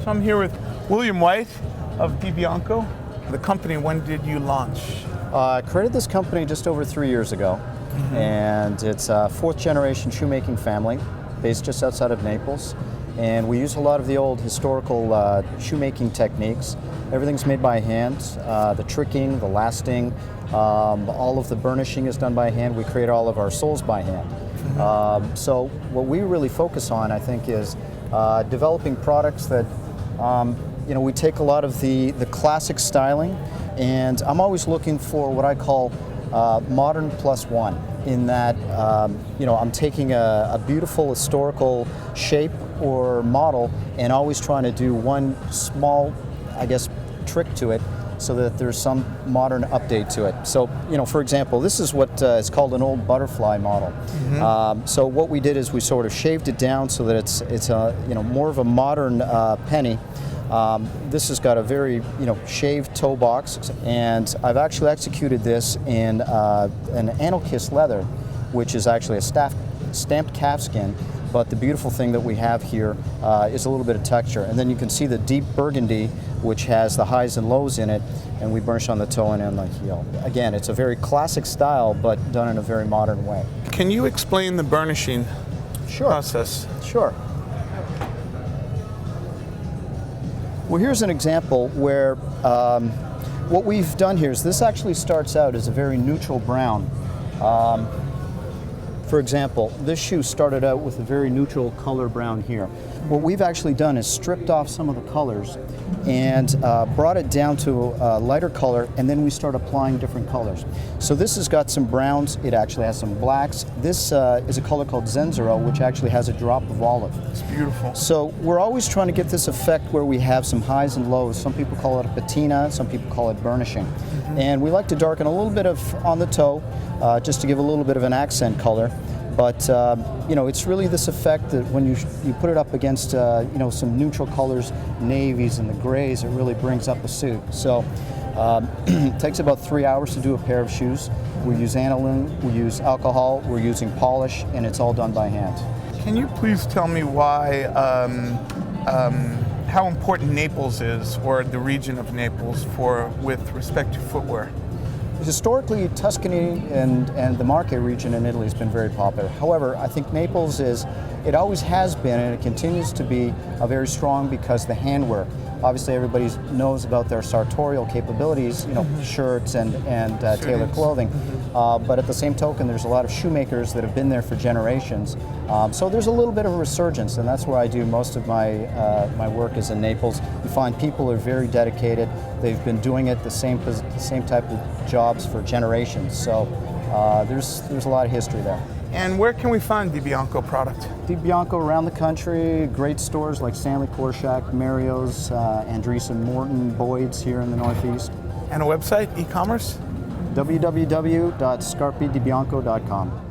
So I'm here with William White of Di Bianco. The company, when did you launch? I created this company just over 3 years ago, and it's a fourth generation shoemaking family based just outside of Naples. And we use a lot of the old historical shoemaking techniques. Everything's made by hand. The tricking, the lasting, all of the burnishing is done by hand. We create all of our soles by hand. So what we really focus on, I think, is developing products that we take a lot of the classic styling, and I'm always looking for what I call modern plus one, in that I'm taking a beautiful historical shape or model and always trying to do one small, I guess, trick to it so that there's some modern update to it. So, for example, this is what is called an old butterfly model. So what we did is we sort of shaved it down so that it's more of a modern penny. This has got a very shaved toe box, and I've actually executed this in an anal-kiss leather, which is actually a stamped calfskin. But the beautiful thing that we have here is a little bit of texture, and then you can see the deep burgundy, which has the highs and lows in it, and we burnish on the toe and on the heel. Again, it's a very classic style, but done in a very modern way. Can you explain the burnishing process? Sure. Well, here's an example where what we've done here is this actually starts out as a very neutral brown. For example, this shoe started out with a very neutral color brown here. What we've actually done is stripped off some of the colors and brought it down to a lighter color, and then we start applying different colors. So this has got some browns, it actually has some blacks. This is a color called Zenzero, which actually has a drop of olive. It's beautiful. So we're always trying to get this effect where we have some highs and lows. Some people call it a patina, some people call it burnishing. And we like to darken a little bit on the toe, just to give a little bit of an accent color. But it's really this effect that when you put it up against some neutral colors, navies and the grays, it really brings up a suit. So it takes about 3 hours to do a pair of shoes. We use aniline, we use alcohol, we're using polish, and it's all done by hand. Can you please tell me why, how important Naples is, or the region of Naples, with respect to footwear? Historically, Tuscany and the Marche region in Italy has been very popular. However, I think Naples it always has been, and it continues to be very strong because the handwork. Obviously, everybody knows about their sartorial capabilities, shirts and tailored clothing. But at the same token, there's a lot of shoemakers that have been there for generations. So there's a little bit of a resurgence, and that's where I do most of my work is in Naples. You find people are very dedicated. They've been doing it the same type of jobs for generations. So there's a lot of history there. And where can we find Di Bianco product? Di Bianco around the country, great stores like Stanley Korshak, Mario's, Andreessen Morton, Boyd's here in the Northeast. And a website, e-commerce? www.scarpedibianco.com.